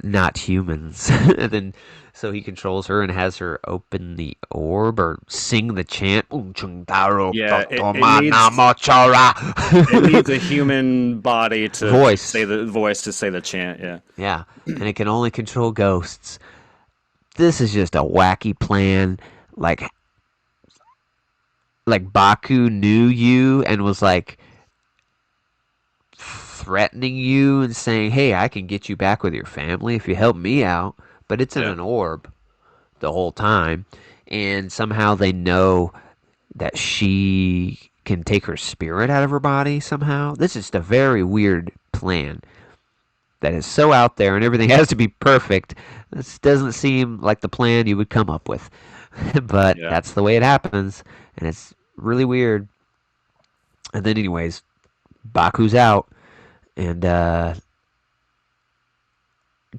not humans. And then So he controls her and has her open the orb or sing the chant. "Unchung taro Yeah, kotomana mochara." it needs a human body to say Voice. the voice to say the chant. Yeah. Yeah. And it can only control ghosts. This is just a wacky plan. Like Baku knew you and was like threatening you and saying, "Hey, I can get you back with your family if you help me out." But it's in Yeah. an orb the whole time, and somehow they know that she can take her spirit out of her body somehow. This is just a very weird plan that is so out there, and everything has to be perfect. This doesn't seem like the plan you would come up with, but Yeah. that's the way it happens, and it's really weird. And then, anyways, Baku's out and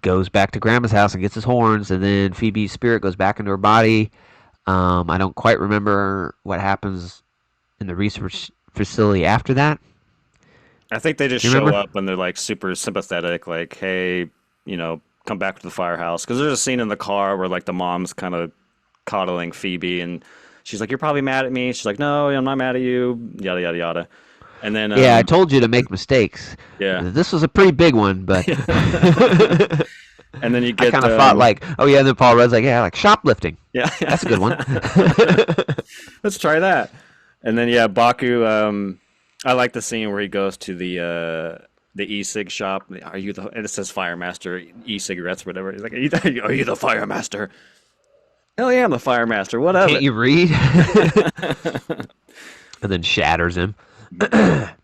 goes back to Grandma's house and gets his horns, and then Phoebe's spirit goes back into her body. I don't quite remember what happens in the research facility after that. I think they just You show remember? up and they're like super sympathetic, like, hey, come back to the firehouse. Because there's a scene in the car where like the mom's kind of coddling Phoebe and she's like, you're probably mad at me. She's like, no, I'm not mad at you, yada, yada, yada. And then, Yeah, I told you to make mistakes. yeah. This was a pretty big one, but And then you I get, kind of thought like, oh yeah. And then Paul Rudd's like, yeah, like shoplifting. yeah, That's a good one. let's try that. And then, yeah, Baku, I like the scene where he goes to the e-cig shop. Are you the? And it says Firemaster e-cigarettes, whatever. He's like, are you the Firemaster? Hell yeah, I'm the Firemaster. What of Can't it? you read? And then shatters him. And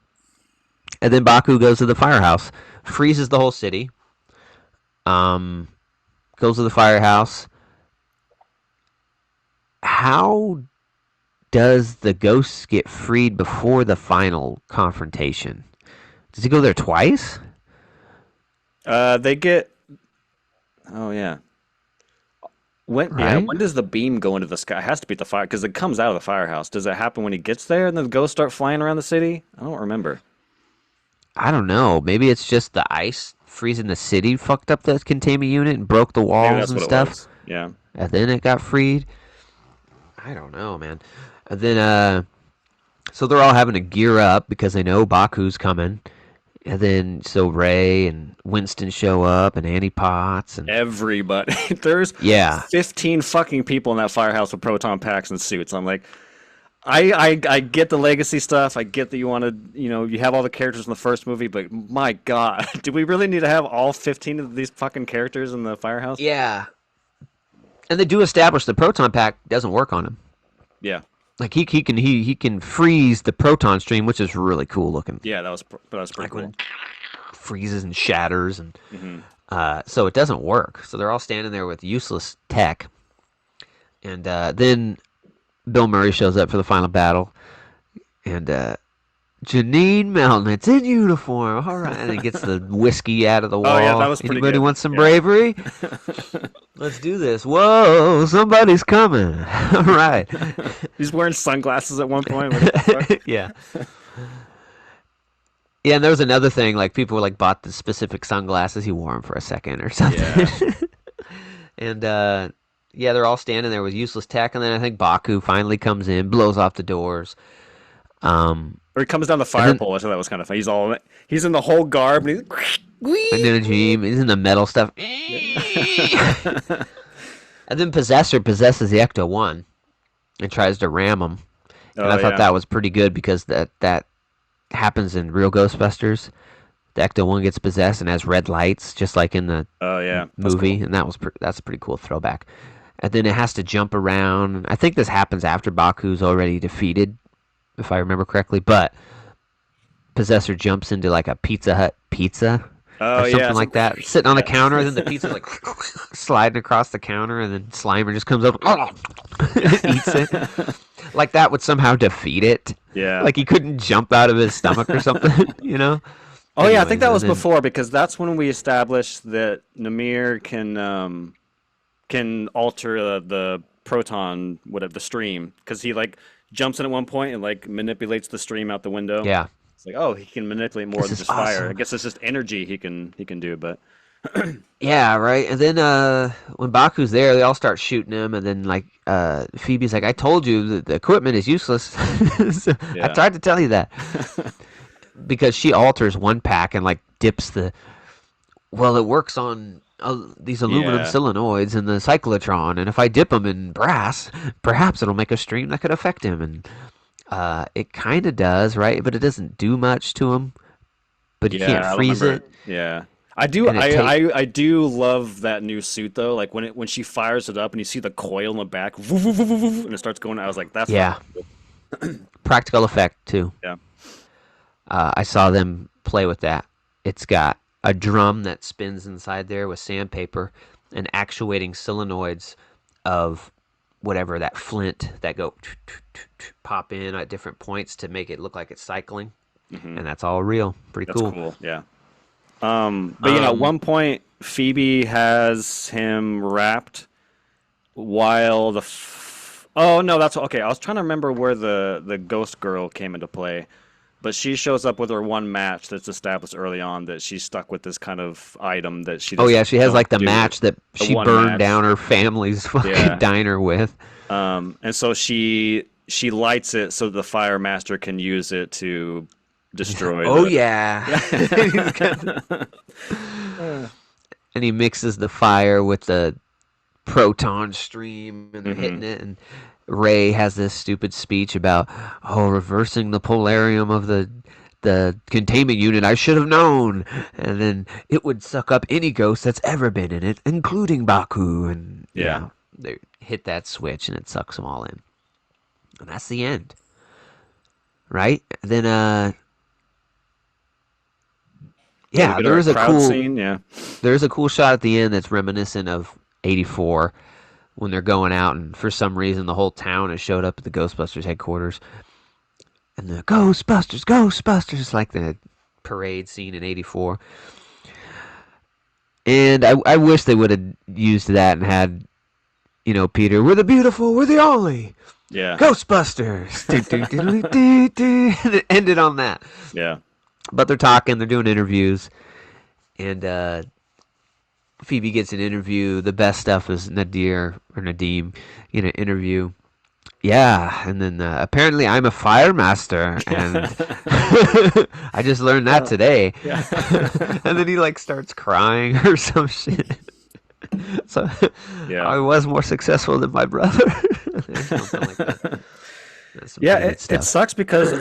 then Baku goes to the firehouse, freezes the whole city. Um, Goes to the firehouse. How does the ghost get freed before the final confrontation? Does he go there twice? They get. Oh yeah. Right? When does the beam go into the sky? It has to be at the fire because it comes out of the firehouse. Does it happen when he gets there and then the ghosts start flying around the city? I don't remember. I don't know. Maybe it's just the ice freezing the city fucked up the containment unit and broke the Maybe walls that's and what it stuff. was. Yeah. And then it got freed. I don't know, man. And then, so they're all having to gear up because they know Baku's coming. And then, so Ray and Winston show up and Annie Potts and Everybody. There's yeah, 15 fucking people in that firehouse with proton packs and suits. I'm like, I get the legacy stuff. I get that you want to, you have all the characters in the first movie, but my God, do we really need to have all 15 of these fucking characters in the firehouse? yeah. And they do establish the proton pack doesn't work on him. Yeah. Like he can freeze the proton stream, which is really cool looking. Yeah, that was pretty Like cool. when it freezes and shatters, and Hmm. so it doesn't work. So they're all standing there with useless tech, and then Bill Murray shows up for the final battle, and Janine Melnick's in uniform. All right, and he gets the whiskey out of the Oh yeah, that wall. was pretty Anybody good. want some Yeah. bravery? Let's do this. Whoa, somebody's coming. All right. He's wearing sunglasses at one point. What the fuck? Yeah. Yeah, and there was another thing, like people were like bought the specific sunglasses. He wore them for a second or something. Yeah. And yeah, they're all standing there with useless tech, and then I think Baku finally comes in, blows off the doors. Or he comes down the And fire then pole. I thought that was kind of fun. He's in the whole garb and and then he's in the metal stuff. And then Possessor possesses the Ecto One and tries to ram him. And oh I thought yeah. that was pretty good because that happens in real Ghostbusters. The Ecto One gets possessed and has red lights, just like in the Oh yeah. That's movie, cool. and that's a pretty cool throwback. And then it has to jump around. I think this happens after Baku's already defeated, if I remember correctly. But Possessor jumps into like a Pizza Hut pizza Oh or yeah. something like that, sitting on the Yeah. counter, and then the pizza's like sliding across the counter, and then Slimer just comes up, eats it. Like that would somehow defeat it. Yeah. Like he couldn't jump out of his stomach or something, you know? Oh yeah, I think Anyways, that and was then before because that's when we established that Namir can alter the proton whatever the stream because he like jumps in at one point and like manipulates the stream out the window. yeah, It's like, oh, he can manipulate more this than is just fire. I awesome. guess it's just energy he can do, but Yeah, right. And then when Baku's there, they all start shooting him, and then like Phoebe's like, "I told you that the equipment is useless." So, I Yeah. tried to tell you that because she alters one pack and like dips the. Well, it works on these aluminum Yeah. solenoids and the cyclotron, and if I dip them in brass, perhaps it'll make a stream that could affect him. And it kind of does, right? But it doesn't do much to him. But you Yeah, can't I don't freeze remember. it, Yeah. I do and it take. I do love that new suit though. Like when she fires it up and you see the coil in the back, woo, woo, woo, woo, woo, and it starts going, I was like, that's fucking Yeah, cool. practical effect too. Yeah. I saw them play with that. It's got a drum that spins inside there with sandpaper and actuating solenoids of whatever that flint that go pop in at different points to make it look like it's cycling, Hmm. and that's all real. Pretty That's cool. cool. Yeah. But yeah, at Um, one point Phoebe has him wrapped while oh no, that's okay. I was trying to remember where the ghost girl came into play. But she shows up with her one match that's established early on that she's stuck with this kind of item that she oh doesn't yeah, she has know what like to the do with. match that The she one burned match. down her family's fucking Yeah. diner with. And so she lights it so the fire master can use it to destroy Oh the. yeah. And he mixes the fire with the proton stream and they're Hmm. hitting it, and Ray has this stupid speech about reversing the polarium of the containment unit. I should have known, and then it would suck up any ghost that's ever been in it, including Baku. And Yeah. yeah, they hit that switch and it sucks them all in, and that's the end, right? Then Yeah, we yeah, get our there is a crowd cool scene. Yeah. there's a cool shot at the end that's reminiscent of '84 when they're going out, and for some reason the whole town has showed up at the Ghostbusters headquarters, and the Ghostbusters, Ghostbusters, like the parade scene in '84. And I wish they would have used that and had, Peter, we're the beautiful, we're the only Yeah. Ghostbusters. And it ended on that. Yeah. But they're talking, they're doing interviews, and Phoebe gets an interview. The best stuff is Nadir or Nadim in an interview. Yeah, and then apparently I'm a fire master, and I just learned that today. Yeah. And then he like starts crying or some shit. So Yeah. I was more successful than my brother. Something like that. That's some Yeah. pretty good It stuff. sucks because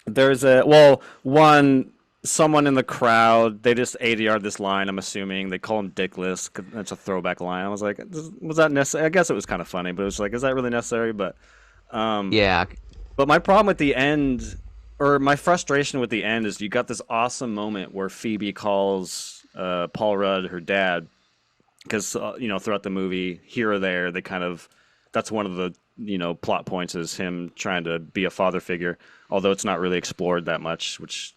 there's a well, one someone in the crowd they just ADR'd this line. I'm assuming they call him Dickless. 'Cause that's a throwback line. I was like, was that necessary? I guess it was kind of funny, but it was like, is that really necessary? Yeah. But my problem with the end, or my frustration with the end, is you got this awesome moment where Phoebe calls Paul Rudd her dad because throughout the movie, here or there, they kind of that's one of the plot points is him trying to be a father figure, although it's not really explored that much, which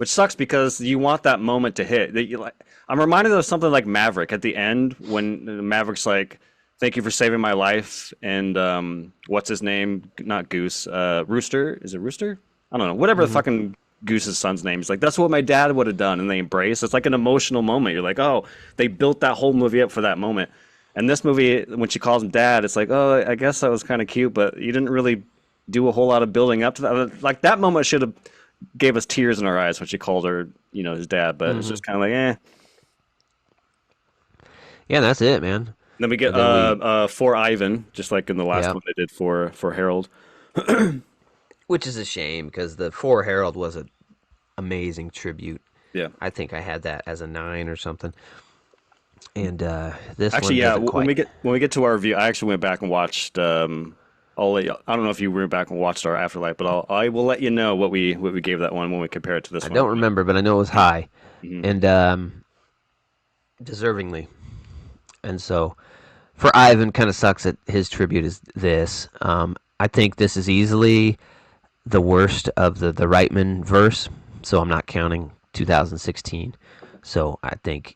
sucks because you want that moment to hit. That you like, I'm reminded of something like Maverick at the end when Maverick's like, "Thank you for saving my life," and what's his name? Not Goose, Rooster. Is it Rooster? I don't know. Whatever the Hmm. fucking Goose's son's name. He's like, that's what my dad would have done, and they embrace. It's like an emotional moment. You're like, oh, they built that whole movie up for that moment. And this movie, when she calls him dad, it's like, oh, I guess that was kind of cute, but you didn't really do a whole lot of building up to that. Like that moment should have gave us tears in our eyes when she called her, his dad. But it's Hmm. just kind of like, eh. Yeah, that's it, man. Then we get And then we, for Ivan, just like in the last yeah, one they did for Harold. which is a shame because the For Harold was an amazing tribute. Yeah. I think I had that as a 9 or something. And this Actually, one yeah. doesn't When quite. we get to our review, I actually went back and watched. I'll let I don't know if you went back and watched our Afterlife, but I will let you know what we gave that one when we compare it to this I one. don't remember, but I know it was high Hmm. and deservingly. And so for Ivan, kind of sucks that his tribute is this. I think this is easily the worst of the Reitman verse, so I'm not counting 2016. So I think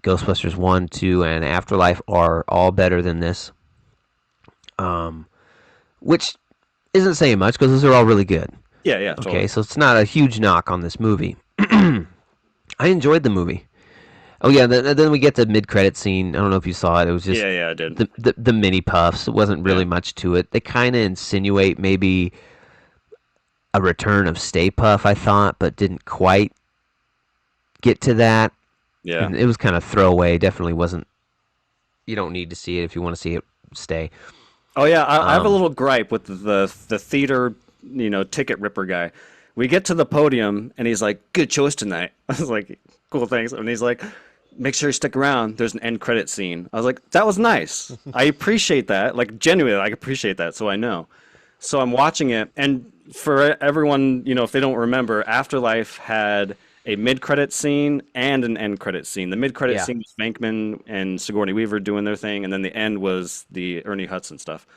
Ghostbusters 1, 2, and Afterlife are all better than this, which isn't saying much because those are all really good. Yeah, yeah, Okay, totally. so it's not a huge knock on this movie. I enjoyed the movie. Oh yeah, then we get the mid-credit scene. I don't know if you saw it. It was just Yeah, yeah, I did. the mini puffs. It wasn't really Yeah. much to it. They kind of insinuate maybe a return of Stay Puff, I thought, but didn't quite get to that. Yeah. And it was kind of throwaway. Definitely wasn't. You don't need to see it if you want to see it. Stay. Oh yeah, I have a Um, little gripe with the theater, ticket ripper guy. We get to the podium and he's like, "Good choice tonight." I was like, "Cool, thanks." And he's like, "Make sure you stick around. There's an end credit scene." I was like, "That was nice. I appreciate that. Like genuinely, I appreciate that." So I know. So I'm watching it, and for everyone, if they don't remember, Afterlife had a mid-credit scene and an end-credit scene. The mid-credit yeah. scene was Bankman and Sigourney Weaver doing their thing, and then the end was the Ernie Hudson stuff.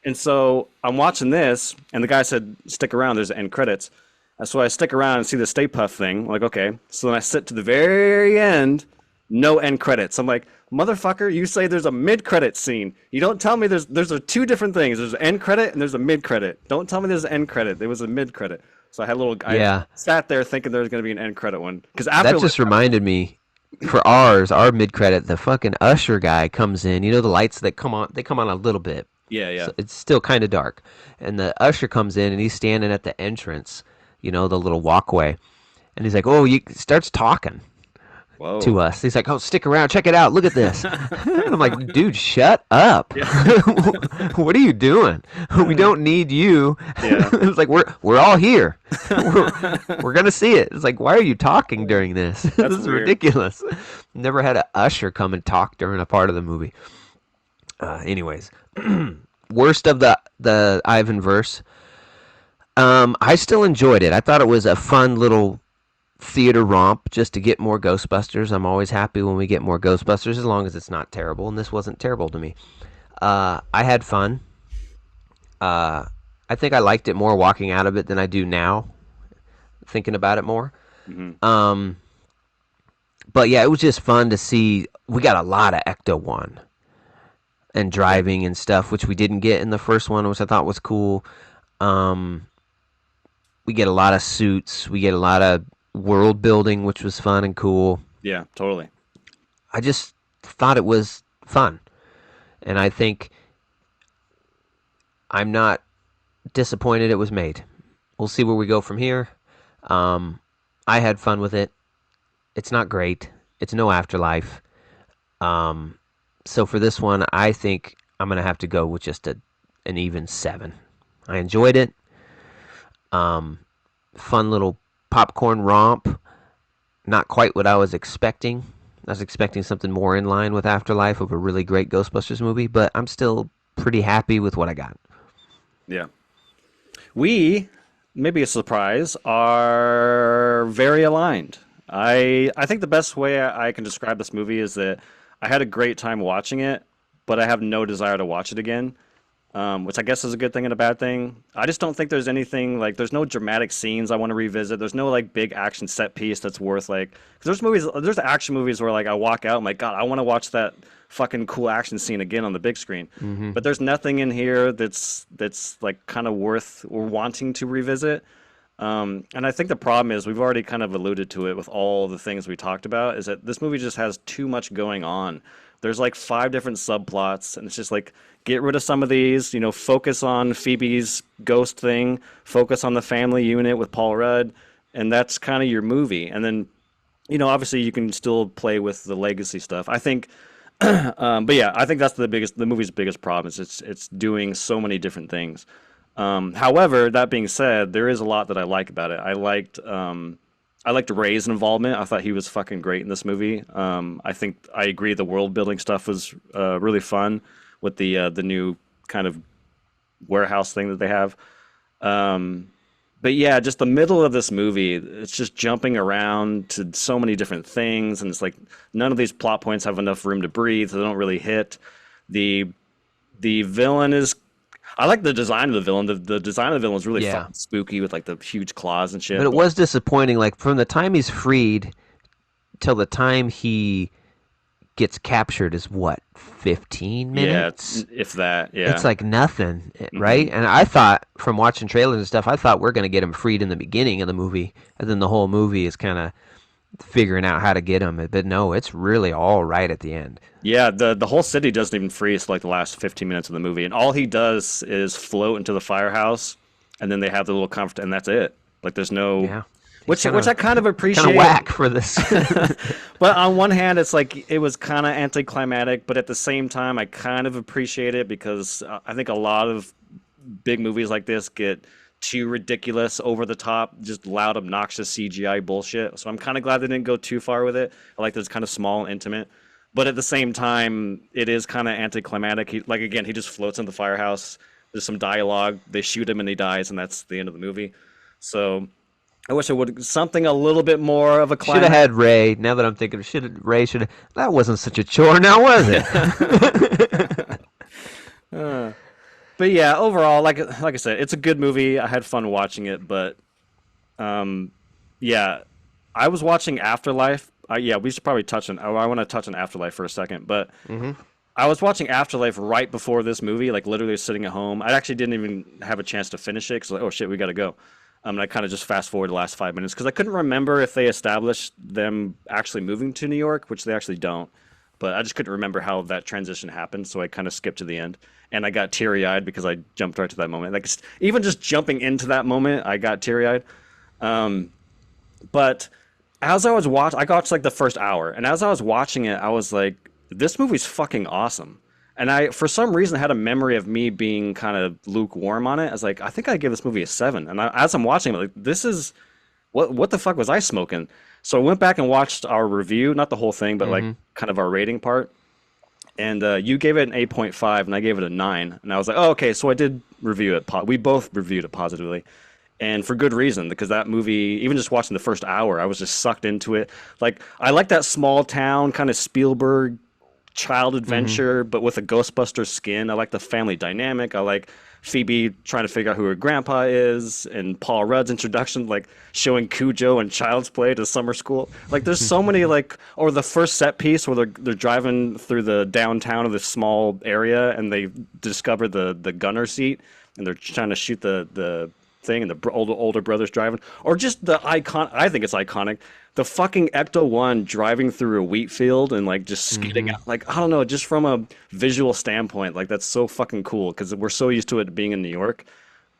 And so I'm watching this, and the guy said, "Stick around. There's end credits." And so I stick around and see the Stay Puft thing. I'm like, okay. So then I sit to the very end, no end credits. I'm like, motherfucker, you say there's a mid credit scene. You don't tell me there's two different things. There's an end credit and there's a mid credit. Don't tell me there's an end credit. There was a mid credit. So I Yeah. sat there thinking there was going to be an end credit one because That after just reminded me. For our mid credit, the fucking usher guy comes in. You know the lights that come on. They come on a little bit. yeah, yeah. So it's still kind of dark, and the usher comes in and he's standing at the entrance. The little walkway, and he's like, "Oh," he starts talking to Whoa. us. He's like, "Oh, stick around, check it out, look at this." And I'm like, "Dude, shut up! Yeah. What are you doing? We don't need you." Yeah. It's like we're all here. We're gonna see it. It's like, why are you talking during this? This That's is weird. ridiculous. Never had an usher come and talk during a part of the movie. Anyways, worst of the Ivan verse. I still enjoyed it. I thought it was a fun little theater romp just to get more Ghostbusters. I'm always happy when we get more Ghostbusters as long as it's not terrible, and this wasn't terrible to me. I had fun. Uh, I think I liked it more walking out of it than I do now, thinking about it more. Hmm. Um, but yeah, it was just fun to see. We got a lot of Ecto 1 and Yeah. driving and stuff, which we didn't get in the first one, which I thought was cool. Um, we get a lot of suits. We get a lot of world building, which was fun and cool. Yeah. Totally. I just thought it was fun, and I think I'm not disappointed it was made. We'll see where we go from here. Um, I had fun with it. It's not great. It's no afterlife. Um, so for this one, I think I'm gonna have to go with just an even 7. I enjoyed it. Um, Fun little popcorn romp. Not quite what I was expecting. I was expecting something more in line with Afterlife of a really great Ghostbusters movie, but I'm still pretty happy with what I got. Yeah. We, maybe a surprise, are very aligned. I think the best way I can describe this movie is that I had a great time watching it, but I have no desire to watch it again, which I guess is a good thing and a bad thing. I just don't think there's anything like there's no dramatic scenes I want to revisit. There's no like big action set piece that's worth like because there's action movies where like I walk out, I'm like, God, I want to watch that fucking cool action scene again on the big screen. Mm-hmm. But there's nothing in here that's like kind of worth or wanting to revisit. And I think the problem is we've already kind of alluded to it with all the things we talked about is that this movie just has too much going on. There's like 5 different subplots, and it's just like get rid of some of these, focus on Phoebe's ghost thing, focus on the family unit with Paul Rudd, and that's kind of your movie. And then, obviously you can still play with the legacy stuff. I think, but yeah, I think that's the movie's biggest problem is it's doing so many different things. However, that being said, there is a lot that I like about it. I liked Ray's involvement. I thought he was fucking great in this movie. I think I agree the world building stuff was really fun with the new kind of warehouse thing that they have. Um, but yeah, just the middle of this movie, it's just jumping around to so many different things, and it's like none of these plot points have enough room to breathe. So they don't really hit. The the villain is. I like the design of the villain. The design of the villain is really Yeah, fucking spooky with like the huge claws and but shit. it But was disappointing. Like from the time he's freed till the time he gets captured is what 15 yeah, minutes. if that, It's yeah. like nothing, Hmm. right? And I thought from watching trailers and stuff, I thought we're gonna get him freed in the beginning of the movie, and then the whole movie is kind of figuring out how to get him. But no, it's really all right at the end. Yeah, the whole city doesn't even freeze like the last 15 minutes of the movie, and all he does is float into the firehouse, and then they have the little comfort, and that's it. Like there's no, Yeah, he's which I kind of kind of appreciate. whack for this. But on one hand, it's like it was kind of anticlimactic, but at the same time, I kind of appreciate it because I think a lot of big movies like this get too ridiculous, over the top, just loud, obnoxious CGI bullshit. So I'm kind of glad they didn't go too far with it. I like that it's kind of small and intimate. But at the same time, it is kind of anticlimactic. Like again, he just floats in the firehouse. There's some dialogue. They shoot him and he dies, and that's the end of the movie. So I wish I would something a little bit more of a Should have climax. had Ray. Now that I'm thinking, Ray should have. That wasn't such a chore, now was it? But yeah, overall, like I said, it's a good movie. I had fun watching it, but yeah, I was watching Afterlife. Yeah, we should probably touch on. Oh, I want to touch on Afterlife for a second, but I was watching Afterlife right before this movie, like literally sitting at home. I actually didn't even have a chance to finish it because like, oh shit, we got to go. And I kind of just fast forward the last 5 minutes because I couldn't remember if they established them actually moving to New York, which they actually don't. But I just couldn't remember how that transition happened, so I kind of skipped to the end. And I got teary eyed because I jumped right to that moment. Like even just jumping into that moment, I got teary eyed. But as I was I watched like the first hour, and as I was watching it, I was like, "This movie's fucking awesome." And I, for some reason, had a memory of me being kind of lukewarm on it. I was like, I think I gave this movie a 7. And as I'm watching it, like, this is what the fuck was I smoking? So I went back and watched our review, not the whole thing, but like kind of our rating part. And you gave it an 8.5, and I gave it a 9. And I was like, oh, okay, so I did review it. We both reviewed it positively. And for good reason, because that movie, even just watching the first hour, I was just sucked into it. Like, I like that small town kind of Spielberg child adventure, but with a Ghostbusters skin. I like the family dynamic. I like Phoebe trying to figure out who her grandpa is, and Paul Rudd's introduction, like showing Cujo and Child's Play to summer school. Like, there's so many or the first set piece where they're driving through the downtown of this small area, and they discover the gunner seat, and they're trying to shoot the thing, and the older brother's driving, or just the icon. I think it's iconic. The fucking Ecto-1 driving through a wheat field and like just skidding out. Like, I don't know, just from a visual standpoint, like that's so fucking cool because we're so used to it being in New York.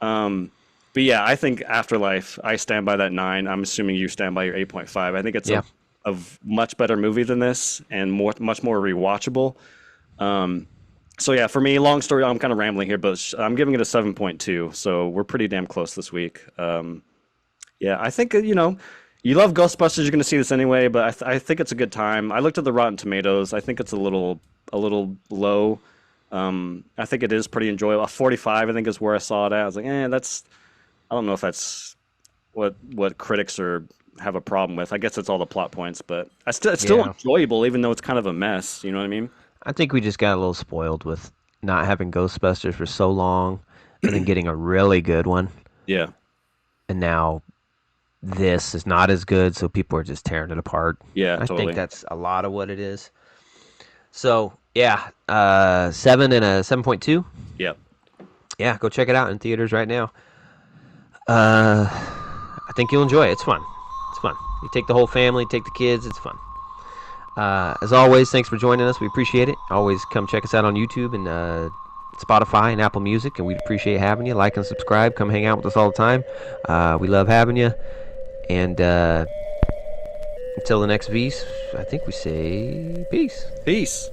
But yeah, I think Afterlife, I stand by that 9. I'm assuming you stand by your 8.5. I think it's Yeah. a much better movie than this and much more rewatchable. So yeah, for me, long story, I'm kind of rambling here, but I'm giving it a 7.2. So we're pretty damn close this week. Yeah, I think, you love Ghostbusters, you're going to see this anyway, but I think it's a good time. I looked at the Rotten Tomatoes. I think it's a little low. I think it is pretty enjoyable. 45, I think, is where I saw it at. I was like, I don't know if that's what critics have a problem with. I guess it's all the plot points, but it's still Yeah. enjoyable, even though it's kind of a mess. You know what I mean? I think we just got a little spoiled with not having Ghostbusters for so long and then getting a really good one. Yeah, And now this is not as good, so people are just tearing it apart. yeah, I think totally. that's a lot of what it is. So, yeah, 7 and a 7.2. Yeah, Yeah, go check it out in theaters right now. I think you'll enjoy it. It's fun. It's fun. You take the whole family, take the kids. It's fun. As always, thanks for joining us. We appreciate it. Always come check us out on YouTube and Spotify and Apple Music, and we'd appreciate having you. Like and subscribe. Come hang out with us all the time. We love having you. And until the next V's, I think we say peace. peace.